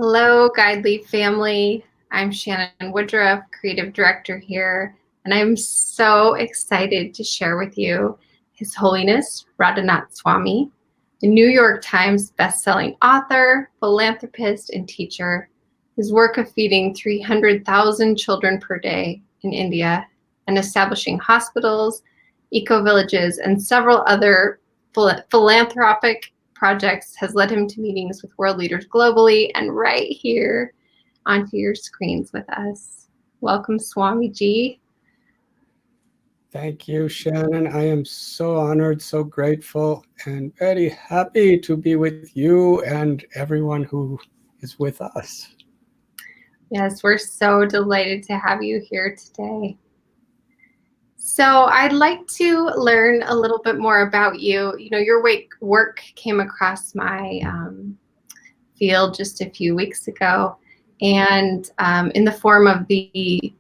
Hello, Guidely family. I'm Shannon Woodruff, creative director here, and I'm so excited to share with you His Holiness Radhanath Swami, a New York Times bestselling author, philanthropist, and teacher. His work of feeding 300,000 children per day in India and establishing hospitals, eco-villages, and several other philanthropic projects has led him to meetings with world leaders globally and right here onto your screens with us. Welcome, Swamiji. Thank you, Shannon. I am so honored, so grateful, and very happy to be with you and everyone who is with us. Yes, we're so delighted to have you here today. So I'd like to learn a little bit more about you. You know, your work came across my field just a few weeks ago, and in the form of the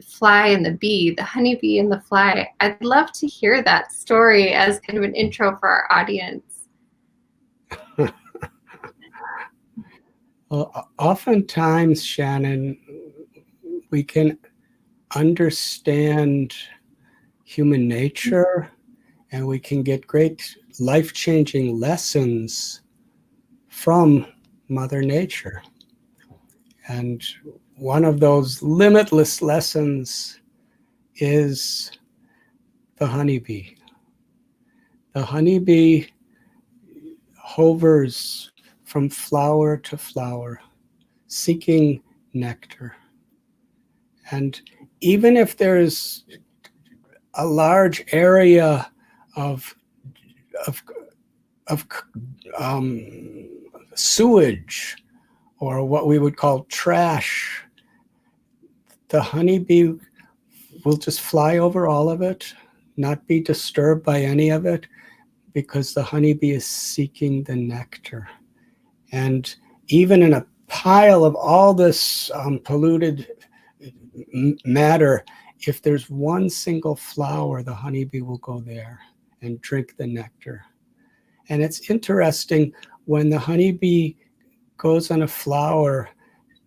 fly and the bee, the honeybee and the fly. I'd love to hear that story as kind of an intro for our audience. Well, oftentimes, Shannon, we can understand human nature and we can get great life-changing lessons from Mother Nature. And one of those limitless lessons is the honeybee. The honeybee hovers from flower to flower, seeking nectar. And even if there's a large area of sewage, or what we would call trash, the honeybee will just fly over all of it, not be disturbed by any of it, because the honeybee is seeking the nectar. And even in a pile of all this polluted matter, if there's one single flower, the honeybee will go there and drink the nectar. And it's interesting, when the honeybee goes on a flower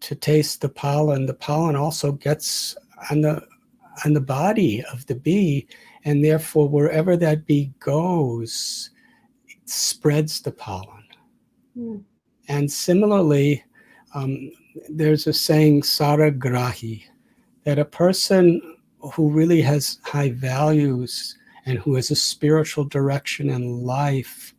to taste the pollen also gets on the body of the bee, and therefore wherever that bee goes, it spreads the pollen. Mm. And similarly, there's a saying, Saragrahi, that a person who really has high values and who has a spiritual direction in life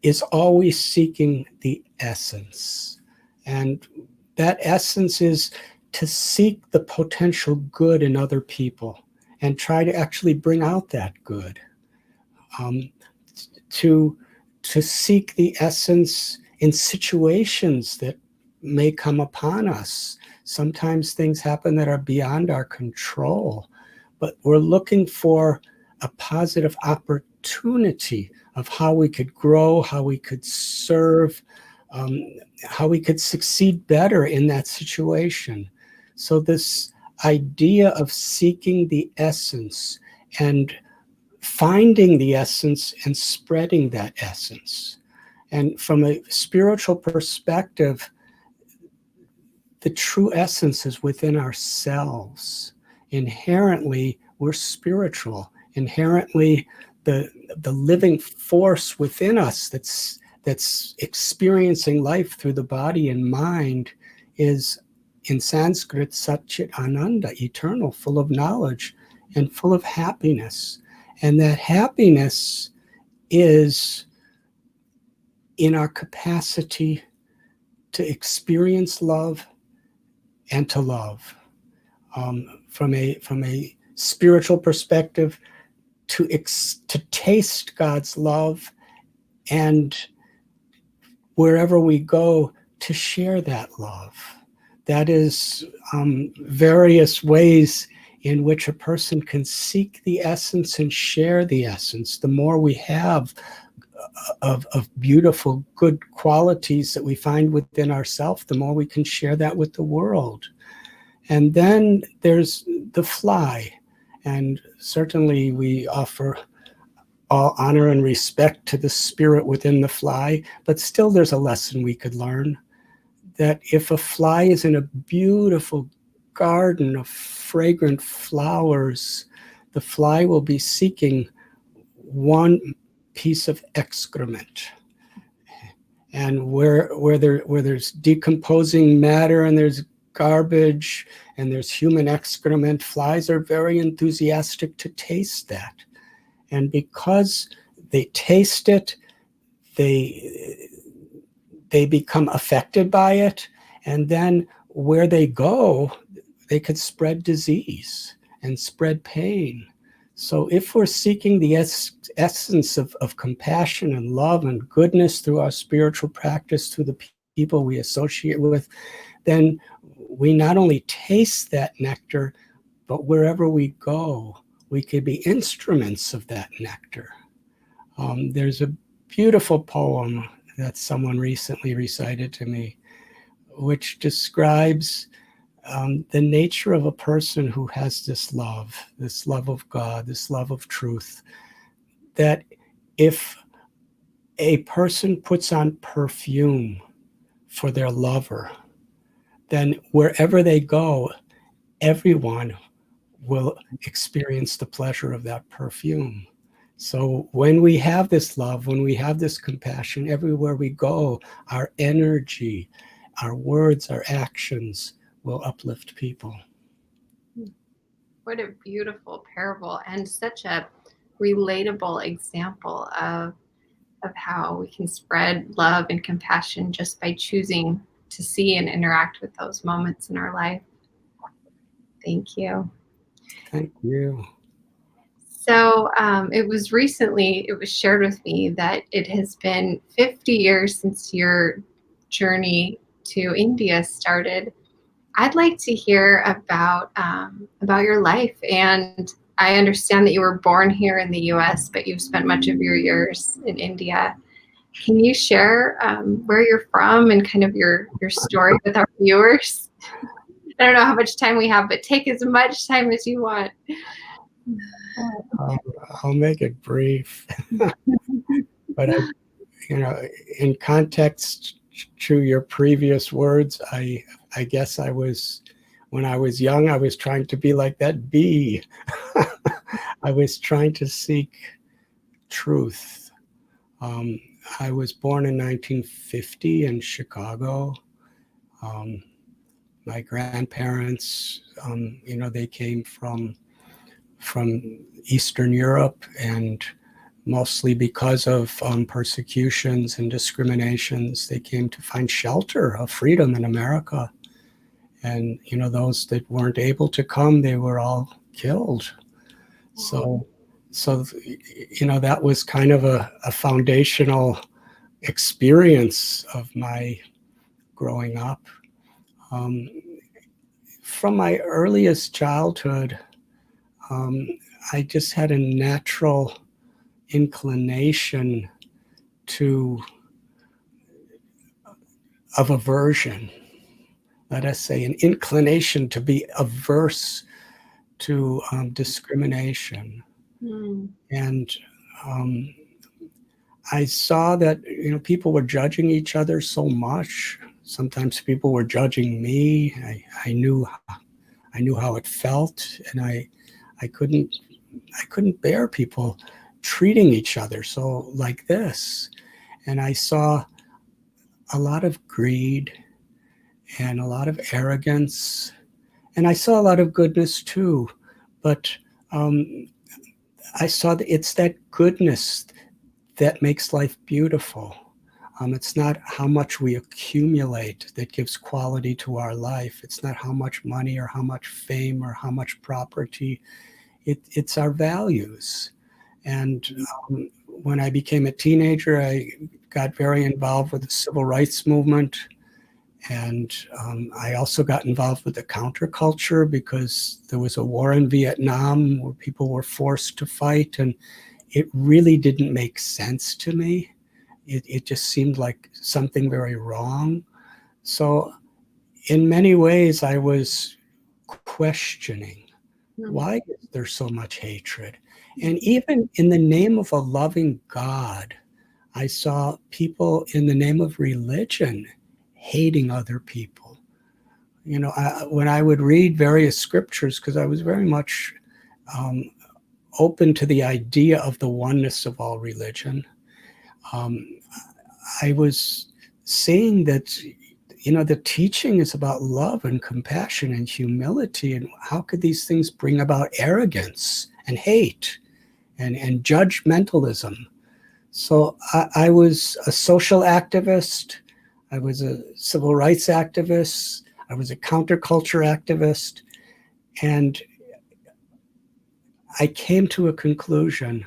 is always seeking the essence. And that essence is to seek the potential good in other people and try to actually bring out that good. To seek the essence in situations that may come upon us. Sometimes things happen that are beyond our control, but we're looking for a positive opportunity of how we could grow, how we could serve, how we could succeed better in that situation. So this idea of seeking the essence and finding the essence and spreading that essence. And from a spiritual perspective, the true essence is within ourselves. Inherently, we're spiritual. Inherently, the living force within us that's experiencing life through the body and mind is, in Sanskrit, Satchit Ananda, eternal, full of knowledge and full of happiness. And that happiness is in our capacity to experience love and to love. From a spiritual perspective, to taste God's love, and wherever we go, to share that love. That is various ways in which a person can seek the essence and share the essence. The more we have of beautiful, good qualities that we find within ourselves, the more we can share that with the world. And then there's the fly. And certainly we offer all honor and respect to the spirit within the fly, but still there's a lesson we could learn. that if a fly is in a beautiful garden of fragrant flowers, the fly will be seeking one piece of excrement. And where there's decomposing matter and there's garbage and there's human excrement, flies are very enthusiastic to taste that. And because they taste it, they become affected by it, and then where they go, they could spread disease and spread pain. So if we're seeking the essence of compassion and love and goodness through our spiritual practice, through the people we associate with, then we not only taste that nectar, but wherever we go, we could be instruments of that nectar. There's a beautiful poem that someone recently recited to me, which describes the nature of a person who has this love of God, this love of truth, that if a person puts on perfume for their lover, then wherever they go, everyone will experience the pleasure of that perfume. So when we have this love, when we have this compassion, everywhere we go, our energy, our words, our actions will uplift people. What a beautiful parable, and such a relatable example of how we can spread love and compassion just by choosing to see and interact with those moments in our life. Thank you. Thank you. So it was shared with me that it has been 50 years since your journey to India started. I'd like to hear about your life. And I understand that you were born here in the U.S., but you've spent much of your years in India. Can you share where you're from and kind of your story with our viewers? I don't know how much time we have, but take as much time as you want. I'll make it brief. But in context to your previous words, I guess when I was young, I was trying to be like that bee. I was trying to seek truth. I was born in 1950 in Chicago. My grandparents, they came from Eastern Europe, and mostly because of persecutions and discriminations, they came to find shelter of freedom in America. And, those that weren't able to come, they were all killed. So that was kind of a foundational experience of my growing up. From my earliest childhood, I just had a natural inclination of aversion. Let us say an inclination to be averse to discrimination. And I saw that people were judging each other so much. Sometimes people were judging me. I knew how it felt, and I couldn't bear people treating each other so like this. And I saw a lot of greed and a lot of arrogance, and I saw a lot of goodness too. But I saw that it's that goodness that makes life beautiful. It's not how much we accumulate that gives quality to our life. It's not how much money or how much fame or how much property. It's our values. And when I became a teenager, I got very involved with the civil rights movement. And I also got involved with the counterculture because there was a war in Vietnam where people were forced to fight. And it really didn't make sense to me. It just seemed like something very wrong. So in many ways, I was questioning, why is there so much hatred? And even in the name of a loving God, I saw people in the name of religion hating other people. When I would read various scriptures, because I was very much open to the idea of the oneness of all religion, I was seeing that, the teaching is about love and compassion and humility. And how could these things bring about arrogance and hate and judgmentalism? So I was a social activist. I was a civil rights activist. I was a counterculture activist. And I came to a conclusion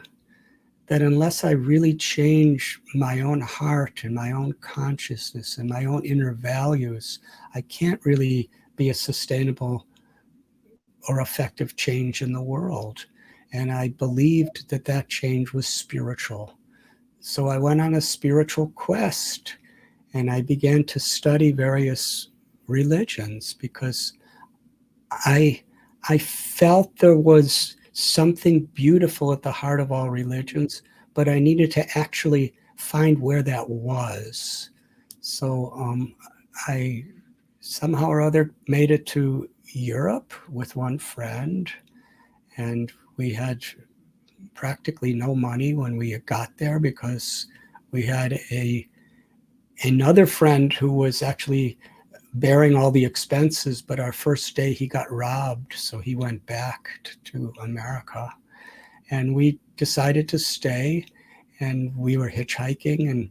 that unless I really change my own heart and my own consciousness and my own inner values, I can't really be a sustainable or effective change in the world. And I believed that that change was spiritual. So I went on a spiritual quest, and I began to study various religions, because I felt there was something beautiful at the heart of all religions, but I needed to actually find where that was. So I somehow or other made it to Europe with one friend, and we had practically no money when we got there, because we had another friend who was actually bearing all the expenses, but our first day he got robbed, so he went back to America. And we decided to stay, and we were hitchhiking,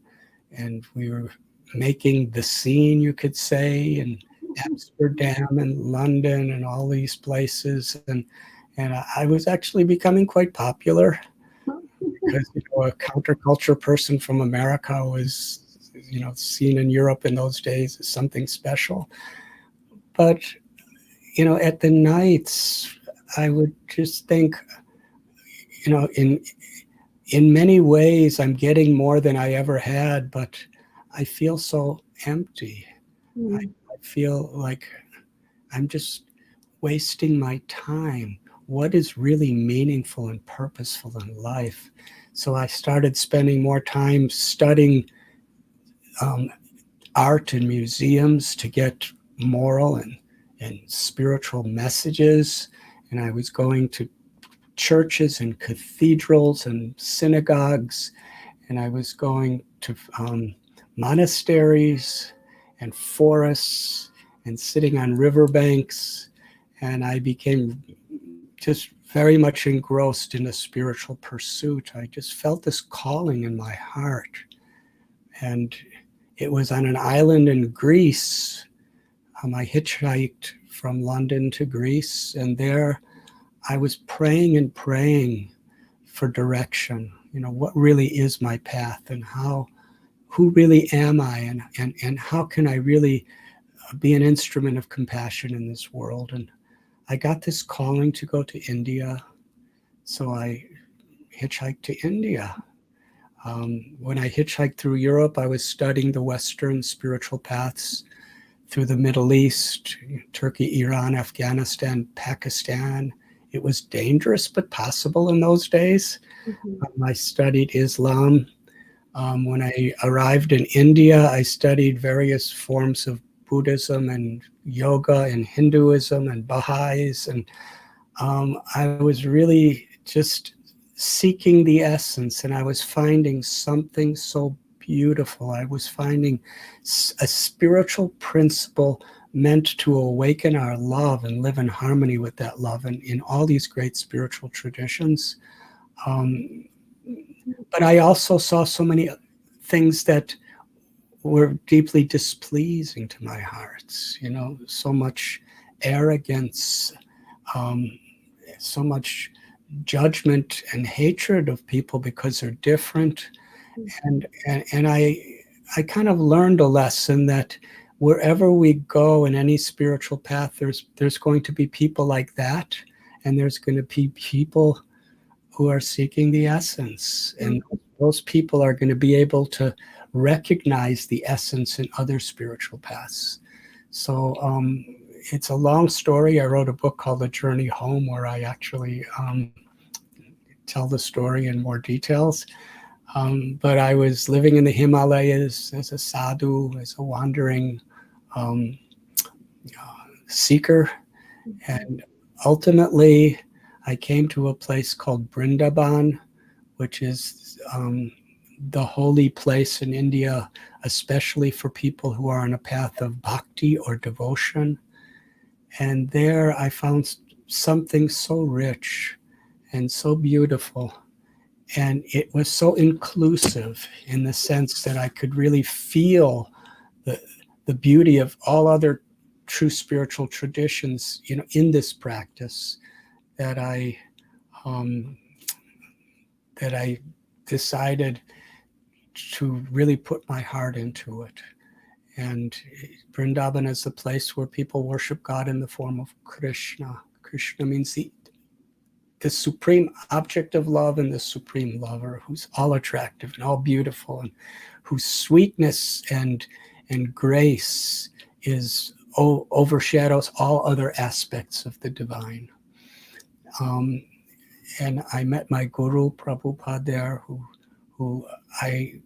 and we were making the scene, you could say, in Amsterdam and London and all these places. And I was actually becoming quite popular, because a counterculture person from America was seen in Europe in those days as something special. But at the nights, I would just think, in many ways I'm getting more than I ever had, but I feel so empty. I feel like I'm just wasting my time. What is really meaningful and purposeful in life? So I started spending more time studying art in museums to get moral and spiritual messages. And I was going to churches and cathedrals and synagogues, and I was going to monasteries and forests and sitting on riverbanks. And I became just very much engrossed in a spiritual pursuit. I just felt this calling in my heart. And it was on an island in Greece. I hitchhiked from London to Greece, and there I was praying and praying for direction. What really is my path, and who really am I, and how can I really be an instrument of compassion in this world? And I got this calling to go to India, so I hitchhiked to India. When I hitchhiked through Europe, I was studying the Western spiritual paths through the Middle East, Turkey, Iran, Afghanistan, Pakistan. It was dangerous, but possible in those days. I studied Islam. When I arrived in India, I studied various forms of Buddhism and yoga and Hinduism and Baha'is. And I was really just seeking the essence, and I was finding something so beautiful. I was finding a spiritual principle meant to awaken our love and live in harmony with that love, and in all these great spiritual traditions. But I also saw so many things that were deeply displeasing to my heart. So much arrogance, so much judgment and hatred of people because they're different. And I kind of learned a lesson that wherever we go in any spiritual path, there's going to be people like that, and there's going to be people who are seeking the essence, and those people are going to be able to recognize the essence in other spiritual paths. So it's a long story. I wrote a book called The Journey Home, where I actually tell the story in more details. But I was living in the Himalayas as a sadhu, as a wandering um, seeker. And ultimately, I came to a place called Vrindavan, which is the holy place in India, especially for people who are on a path of bhakti or devotion. And there I found something so rich and so beautiful. And it was so inclusive in the sense that I could really feel the beauty of all other true spiritual traditions, in this practice that um, I decided to really put my heart into it. And Vrindavan is the place where people worship God in the form of Krishna. Krishna means the supreme object of love and the supreme lover, who's all attractive and all beautiful, and whose sweetness and grace overshadows all other aspects of the divine. And I met my guru Prabhupada there, who I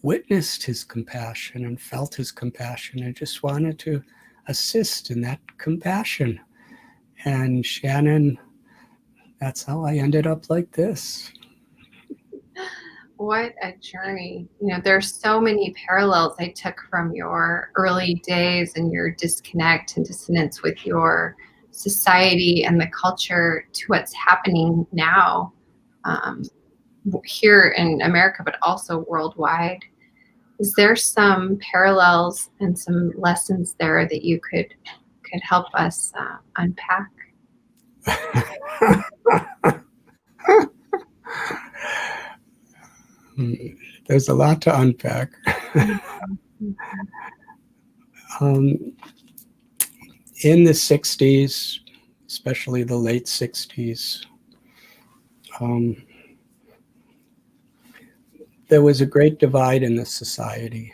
witnessed his compassion and felt his compassion and just wanted to assist in that compassion. And Shannon, that's how I ended up like this. What a journey. There's so many parallels I took from your early days and your disconnect and dissonance with your society and the culture to what's happening now, here in America, but also worldwide. Is there some parallels and some lessons there that you could help us unpack? There's a lot to unpack. In the 60s, especially the late 60s, there was a great divide in the society.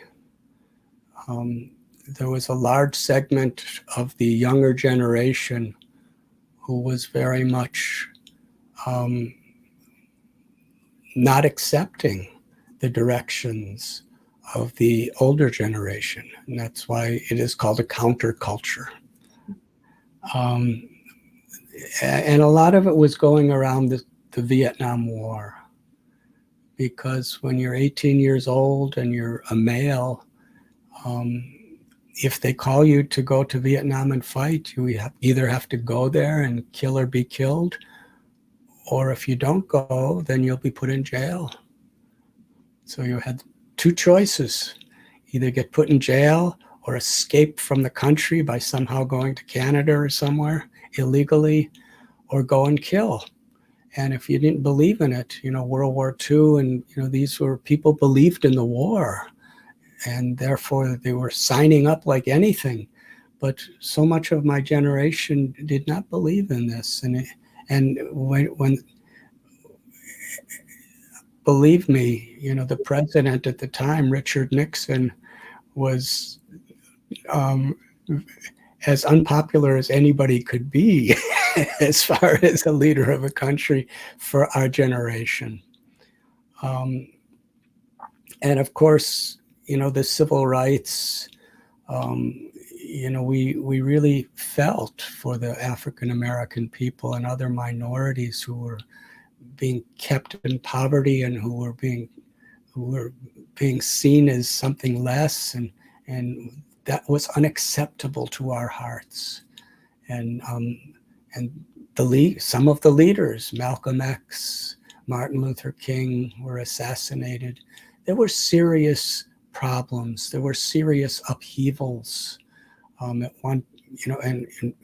There was a large segment of the younger generation who was very much not accepting the directions of the older generation. And that's why it is called a counterculture. And a lot of it was going around the Vietnam War. Because when you're 18 years old and you're a male, if they call you to go to Vietnam and fight, you either have to go there and kill or be killed, or if you don't go, then you'll be put in jail. So you had two choices: either get put in jail or escape from the country by somehow going to Canada or somewhere illegally, or go and kill. And if you didn't believe in it, World War II, and these were people believed in the war, and therefore they were signing up like anything. But so much of my generation did not believe in this, and when believe me, the president at the time, Richard Nixon, was as unpopular as anybody could be as far as a leader of a country for our generation. And of course, the civil rights, we really felt for the African American people and other minorities who were being kept in poverty and who were being seen as something less, and that was unacceptable to our hearts. And some of the leaders, Malcolm X, Martin Luther King, were assassinated. There were serious problems. There were serious upheavals. At one, and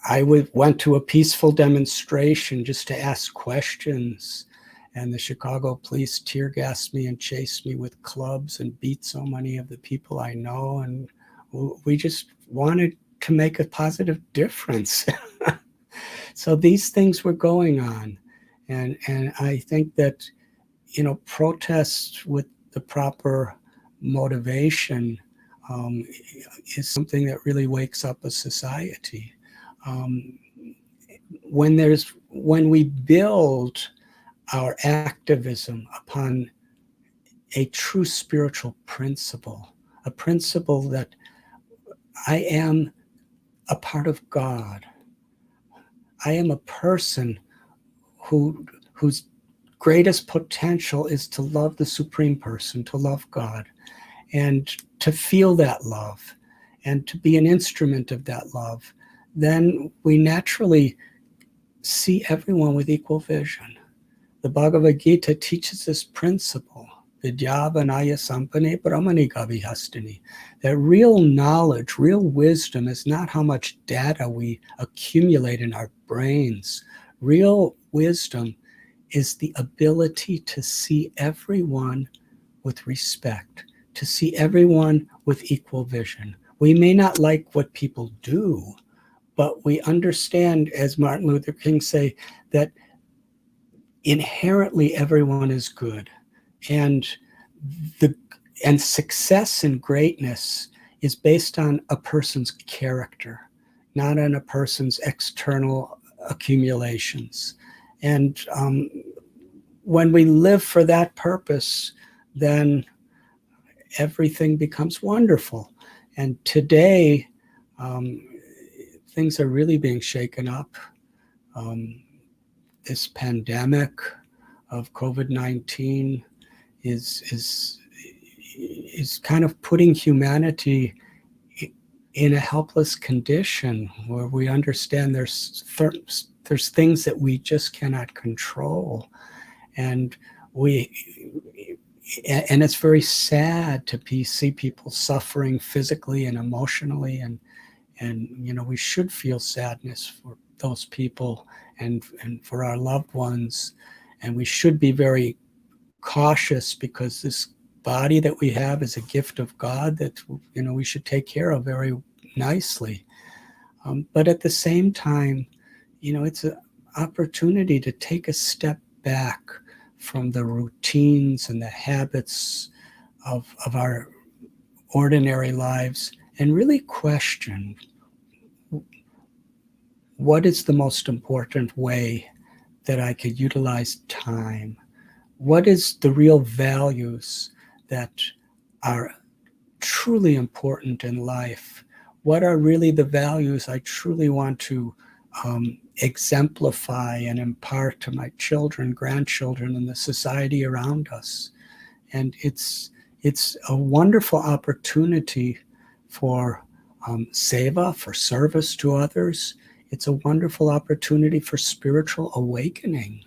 I went to a peaceful demonstration just to ask questions, and the Chicago police tear gassed me and chased me with clubs and beat so many of the people I know, and we just wanted to make a positive difference. So these things were going on, and I think that protest with the proper motivation is something that really wakes up a society. When we build our activism upon a true spiritual principle, a principle that I am a part of God. I am a person whose greatest potential is to love the Supreme Person, to love God, and to feel that love, and to be an instrument of that love. Then we naturally see everyone with equal vision. The Bhagavad Gita teaches this principle, Vidyavanaya Sampane Brahmani Gavihastini, that real knowledge, real wisdom is not how much data we accumulate in our brains. Real wisdom is the ability to see everyone with respect, to see everyone with equal vision. We may not like what people do, but we understand, as Martin Luther King say, that inherently everyone is good, and the and success and greatness is based on a person's character, not on a person's external accumulations. And when we live for that purpose, then everything becomes wonderful. And today, things are really being shaken up. This pandemic of COVID-19 is kind of putting humanity in a helpless condition where we understand there's things that we just cannot control, and it's very sad to see people suffering physically and emotionally, and we should feel sadness for those people and for our loved ones, and we should be very cautious because this body that we have is a gift of God that we should take care of very nicely. But at the same time, it's an opportunity to take a step back from the routines and the habits of our ordinary lives and really question, what is the most important way that I could utilize time? What is the real values that are truly important in life? What are really the values I truly want to exemplify and impart to my children, grandchildren, and the society around us? And it's a wonderful opportunity for seva, for service to others. It's a wonderful opportunity for spiritual awakening,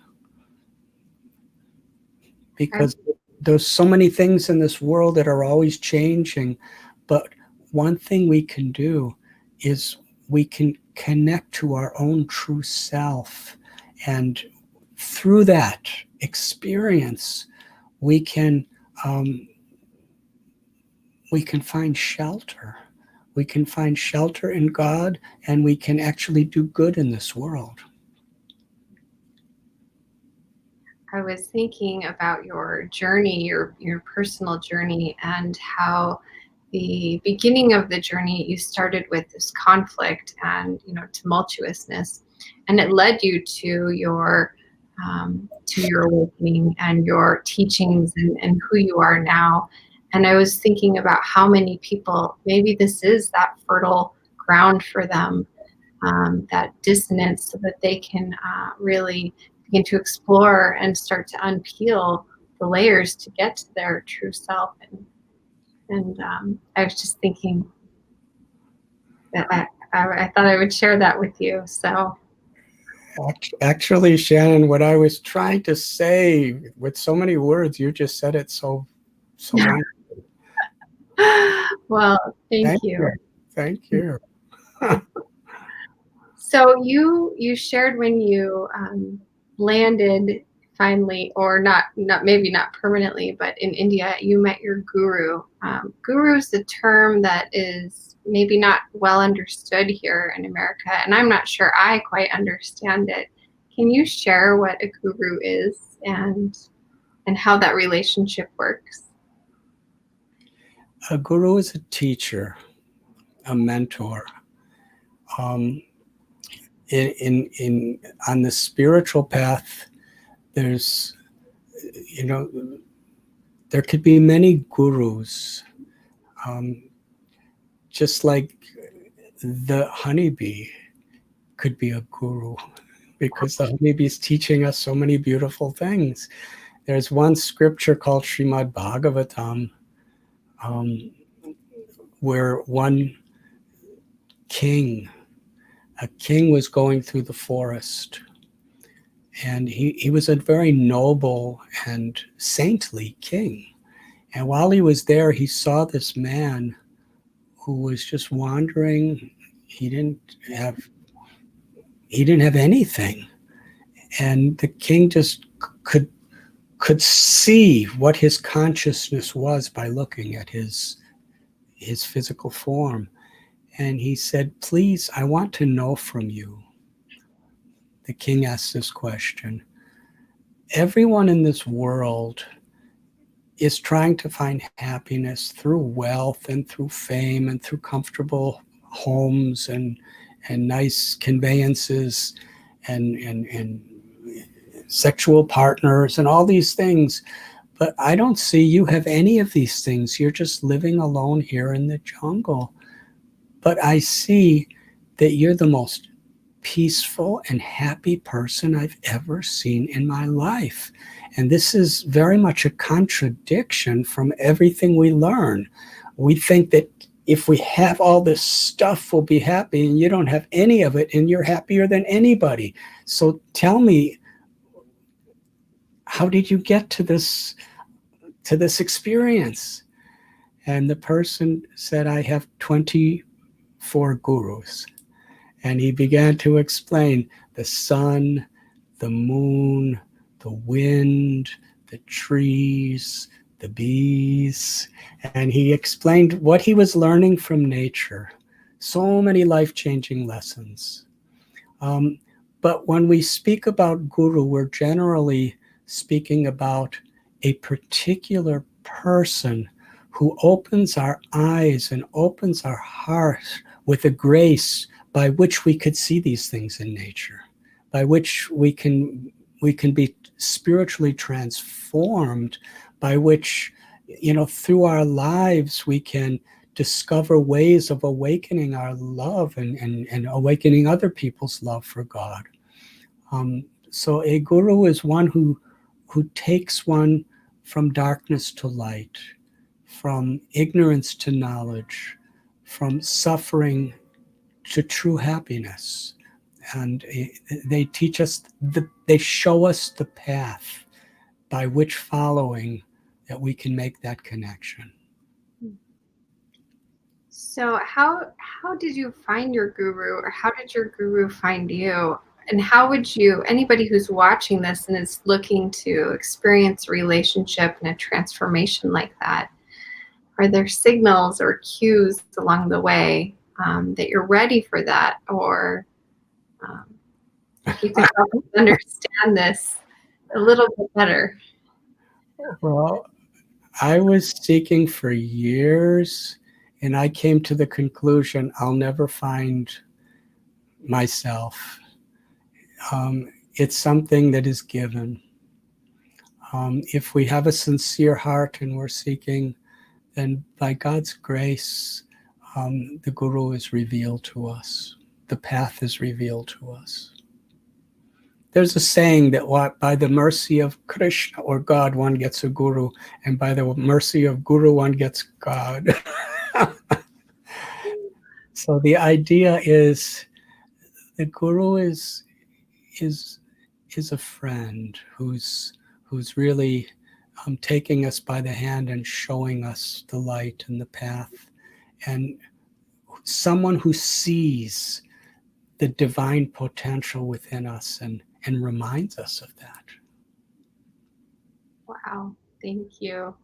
because there's so many things in this world that are always changing. But one thing we can do is we can connect to our own true self. And through that experience, we can find shelter. We can find shelter in God, and we can actually do good in this world. I was thinking about your journey, your personal journey, and how the beginning of the journey, you started with this conflict and tumultuousness, and it led you to your awakening and your teachings and who you are now. And I was thinking about how many people, maybe this is that fertile ground for them, that dissonance, so that they can really begin to explore and start to unpeel the layers to get to their true self. And I was just thinking that I thought I would share that with you. So actually, Shannon, what I was trying to say with so many words, you just said it so wonderfully. Well, thank you. Thank you. So you shared when you landed finally, or not maybe not permanently, but in India, you met your guru. Guru is a term that is maybe not well understood here in America, and I'm not sure I quite understand it. Can you share what a guru is and how that relationship works? A guru is a teacher, a mentor. On the spiritual path, there's, there could be many gurus. Just like the honeybee could be a guru, because the honeybee is teaching us so many beautiful things. There's one scripture called Srimad Bhagavatam, where one king, a king was going through the forest, and he was a very noble and saintly king. And while he was there, he saw this man who was just wandering. He didn't have anything. And the king just could see what his consciousness was by looking at his physical form. And he said, "Please, I want to know from you." The king asked this question. Everyone in this world is trying to find happiness through wealth and through fame and through comfortable homes and nice conveyances and sexual partners and all these things. But I don't see you have any of these things. You're just living alone here in the jungle. But I see that you're the most peaceful and happy person I've ever seen in my life. And this is very much a contradiction from everything we learn. We think that if we have all this stuff, we'll be happy, and you don't have any of it, and you're happier than anybody. So tell me, how did you get to this experience? And the person said, I have 24 gurus. And he began to explain the sun, the moon, the wind, the trees, the bees. And he explained what he was learning from nature. So many life-changing lessons. But when we speak about guru, we're generally speaking about a particular person who opens our eyes and opens our hearts with a grace by which we could see these things in nature, by which we can be spiritually transformed, by which, through our lives we can discover ways of awakening our love and awakening other people's love for God. So a guru is one who takes one from darkness to light, from ignorance to knowledge, from suffering to true happiness. And they teach us, they show us the path by which following that we can make that connection. So how did you find your guru, or how did your guru find you? And how would you, anybody who's watching this and is looking to experience a relationship and a transformation like that, are there signals or cues along the way that you're ready for that? Or if you could help us understand this a little bit better. Well, I was seeking for years, and I came to the conclusion I'll never find myself. It's something that is given. If we have a sincere heart and we're seeking, then by God's grace, the guru is revealed to us. The path is revealed to us. There's a saying that by the mercy of Krishna or God, one gets a guru, and by the mercy of guru, one gets God. So the idea is the guru is a friend who's really taking us by the hand and showing us the light and the path, and someone who sees the divine potential within us and reminds us of that. Wow, thank you.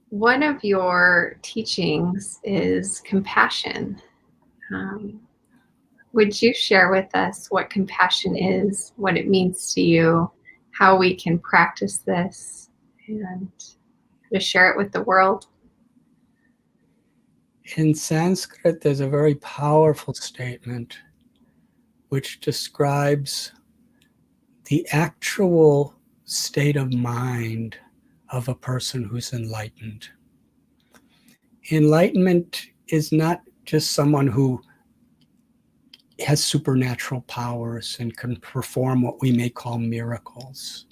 One of your teachings is compassion. Would you share with us what compassion is, what it means to you, how we can practice this, and to share it with the world? In Sanskrit, there's a very powerful statement which describes the actual state of mind of a person who's enlightened. Enlightenment is not just someone who has supernatural powers and can perform what we may call miracles.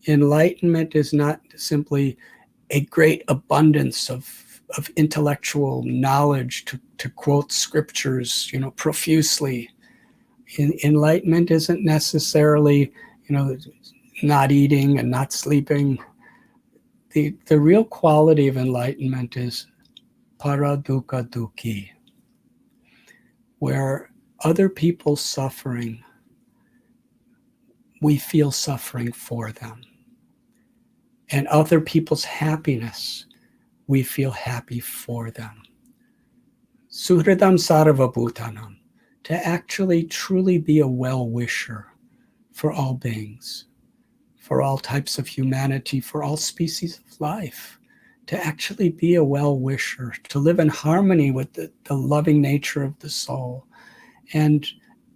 Enlightenment is not simply a great abundance of intellectual knowledge to quote scriptures, profusely. Enlightenment isn't necessarily, not eating and not sleeping. The real quality of enlightenment is paradukkha dukhi, where other people's suffering, we feel suffering for them. And other people's happiness, we feel happy for them. Suhridam sarva bhutanam, to actually truly be a well-wisher for all beings, for all types of humanity, for all species of life, to actually be a well-wisher, to live in harmony with the loving nature of the soul, and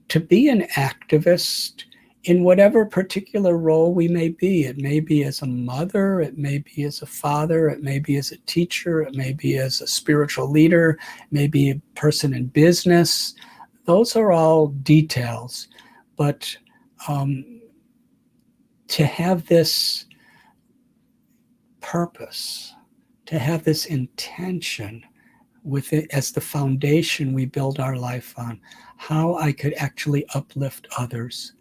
to be an activist in whatever particular role we may be. It may be as a mother, it may be as a father, it may be as a teacher, it may be as a spiritual leader, it may be a person in business. Those are all details. But to have this purpose, to have this intention with it as the foundation we build our life on, how I could actually uplift others,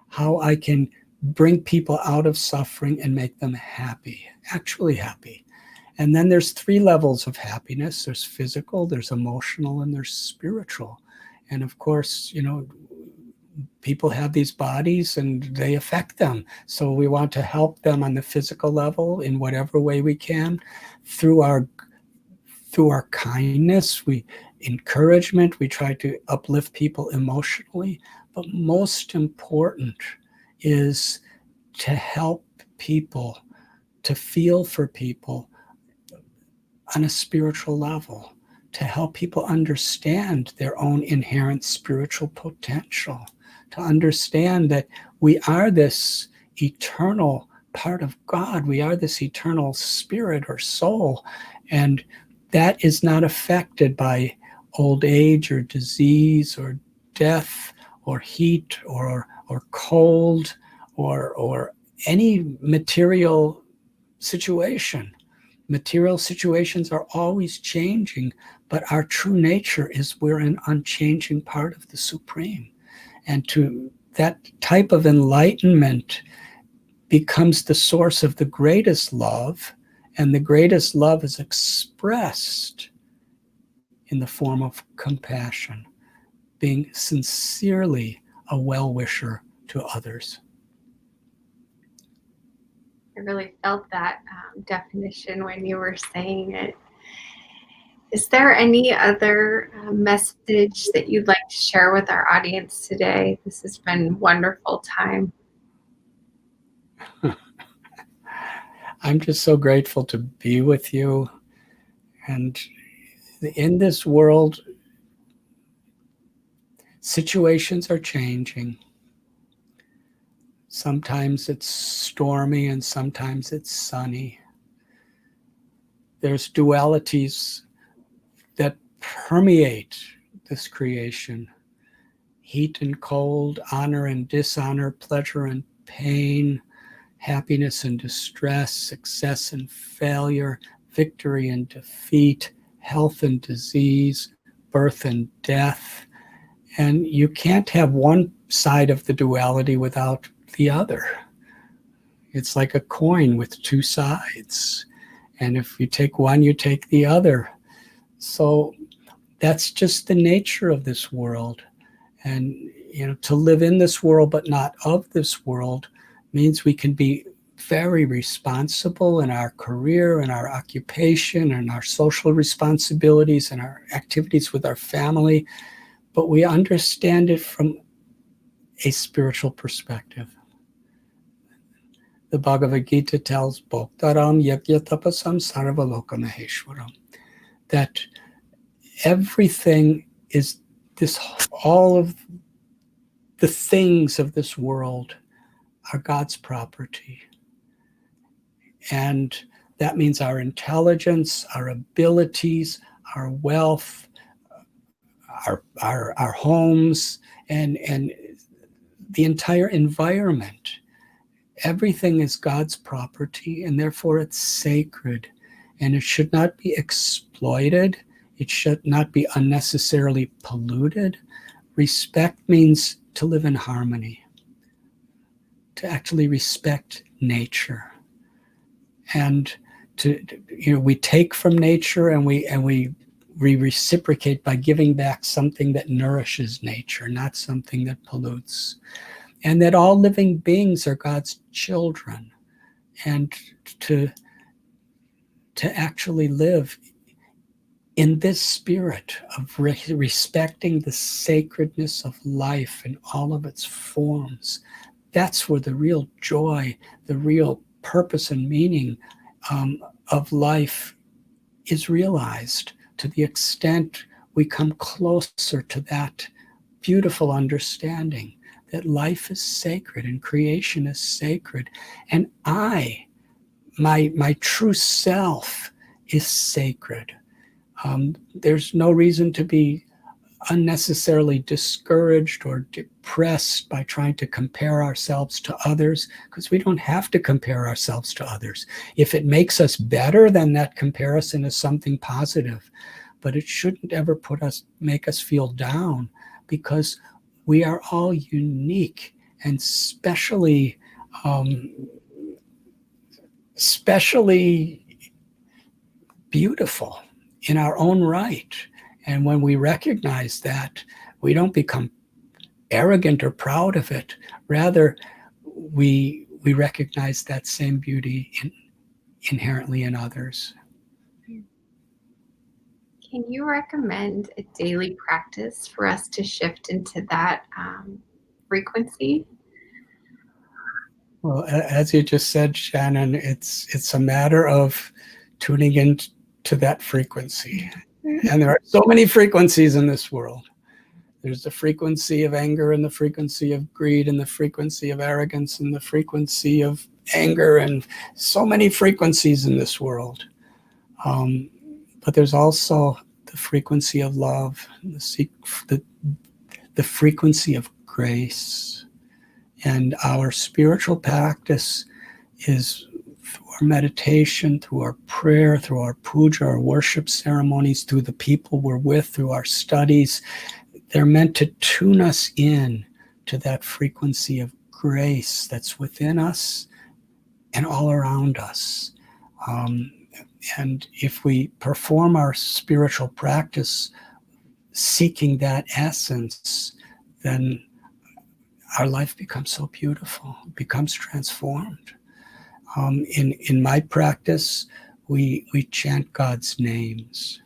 how I can bring people out of suffering and make them happy, actually happy. And then there's 3 levels of happiness. There's physical, there's emotional, and there's spiritual. And of course, people have these bodies and they affect them. So we want to help them on the physical level in whatever way we can through our kindness, encouragement, we try to uplift people emotionally. But most important is to help people, to feel for people on a spiritual level, to help people understand their own inherent spiritual potential, to understand that we are this eternal part of God. We are this eternal spirit or soul, and that is not affected by old age or disease or death or heat or cold or any material situation. Material situations are always changing, but our true nature is we're an unchanging part of the Supreme. And to that type of enlightenment becomes the source of the greatest love, and the greatest love is expressed in the form of compassion, being sincerely a well-wisher to others. I really felt that definition when you were saying it. Is there any other message that you'd like to share with our audience today? This has been a wonderful time. I'm just so grateful to be with you. And in this world, situations are changing. Sometimes it's stormy and sometimes it's sunny. There's dualities that permeate this creation. Heat and cold, honor and dishonor, pleasure and pain, happiness and distress, success and failure, victory and defeat, health and disease, birth and death. And you can't have one side of the duality without the other. It's like a coin with 2 sides. And if you take one, you take the other. So that's just the nature of this world. And, to live in this world but not of this world means we can be very responsible in our career and our occupation and our social responsibilities and our activities with our family, but we understand it from a spiritual perspective. The Bhagavad Gita tells Bhoktaram Yagyatapasam Sarvaloka Maheshwaram, that everything is this, all of the things of this world are God's property. And that means our intelligence, our abilities, our wealth, our homes, and the entire environment. Everything is God's property, and therefore it's sacred, and it should not be exploited. It should not be unnecessarily polluted. Respect means to live in harmony, to actually respect nature, and we take from nature, and we reciprocate by giving back something that nourishes nature, not something that pollutes. And that all living beings are God's children, and to actually live in this spirit of respecting the sacredness of life in all of its forms. That's where the real joy, the real purpose and meaning of life is realized, to the extent we come closer to that beautiful understanding that life is sacred and creation is sacred, and my true self is sacred. There's no reason to be unnecessarily discouraged or depressed by trying to compare ourselves to others, because we don't have to compare ourselves to others. If it makes us better, then that comparison is something positive, but it shouldn't ever make us feel down, because we are all unique and specially beautiful in our own right. And when we recognize that, we don't become arrogant or proud of it. Rather, we recognize that same beauty inherently in others. Can you recommend a daily practice for us to shift into that frequency? Well, as you just said, Shannon, it's a matter of tuning into that frequency. And there are so many frequencies in this world. There's the frequency of anger, and the frequency of greed, and the frequency of arrogance, and the frequency of anger, and so many frequencies in this world. But there's also the frequency of love, the frequency of grace. And our spiritual practice is through our meditation, through our prayer, through our puja, our worship ceremonies, through the people we're with, through our studies. They're meant to tune us in to that frequency of grace that's within us and all around us. And if we perform our spiritual practice seeking that essence, then our life becomes so beautiful, becomes transformed. In my practice, we chant God's names.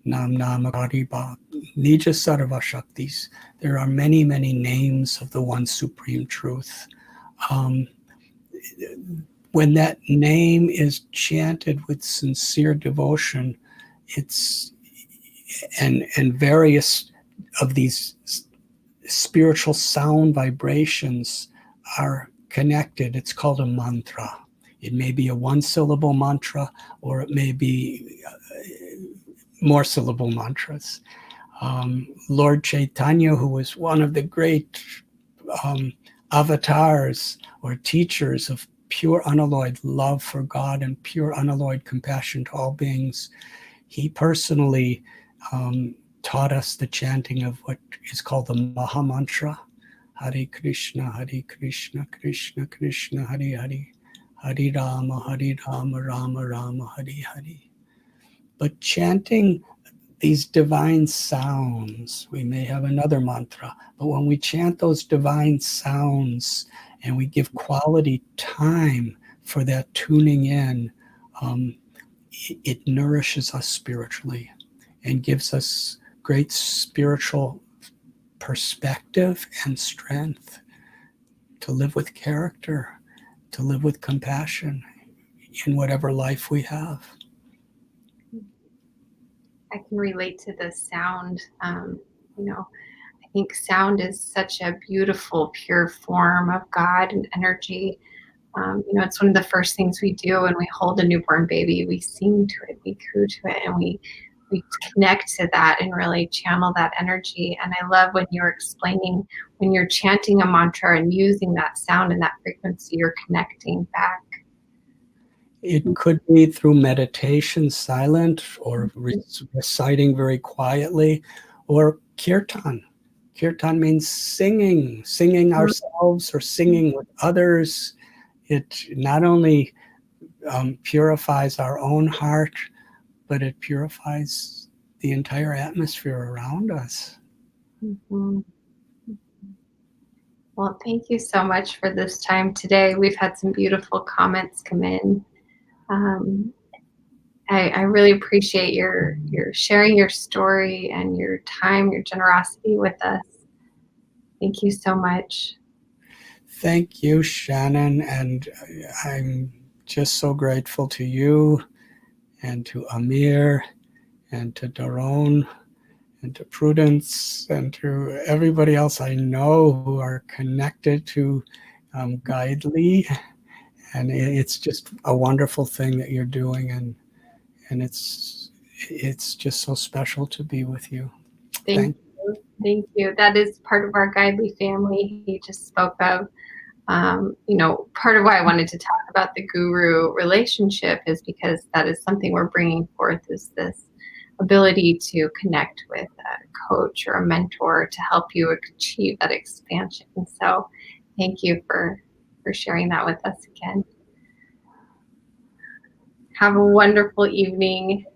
Nam Nama Hariba, Nija Sarva Shaktis. There are many, many names of the one supreme truth. When that name is chanted with sincere devotion, and various of these spiritual sound vibrations are connected. It's called a mantra. It may be a one-syllable mantra, or it may be more syllable mantras. Lord Chaitanya, who was one of the great avatars or teachers of pure unalloyed love for God and pure unalloyed compassion to all beings, he personally taught us the chanting of what is called the Maha Mantra. Hare Krishna, Krishna Krishna, Hare Hare, Hare Rama, Rama Rama, Hare Hare. But chanting these divine sounds, we may have another mantra, but when we chant those divine sounds and we give quality time for that tuning in, it nourishes us spiritually and gives us great spiritual perspective and strength to live with character, to live with compassion in whatever life we have. I can relate to the sound. I think sound is such a beautiful, pure form of God and energy. It's one of the first things we do when we hold a newborn baby. We sing to it, we coo to it, and we we connect to that and really channel that energy. And I love when you're explaining, when you're chanting a mantra and using that sound and that frequency, you're connecting back. It could be through meditation, silent, or reciting very quietly, or kirtan. Kirtan means singing ourselves or singing with others. It not only purifies our own heart, but it purifies the entire atmosphere around us. Mm-hmm. Well, thank you so much for this time today. We've had some beautiful comments come in. I really appreciate your sharing your story and your time, your generosity with us. Thank you so much. Thank you, Shannon, and I'm just so grateful to you and to Amir and to Daron and to Prudence and to everybody else I know who are connected to Guidely. And it's just a wonderful thing that you're doing, and it's just so special to be with you. Thank you. Thank you. That is part of our Guidely family he just spoke of. Part of why I wanted to talk about the guru relationship is because that is something we're bringing forth, is this ability to connect with a coach or a mentor to help you achieve that expansion. So thank you for sharing that with us again. Have a wonderful evening.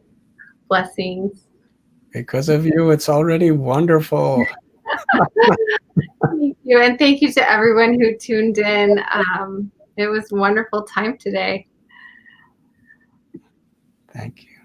Blessings. Because of you, it's already wonderful. Thank you. And thank you to everyone who tuned in. It was a wonderful time today. Thank you.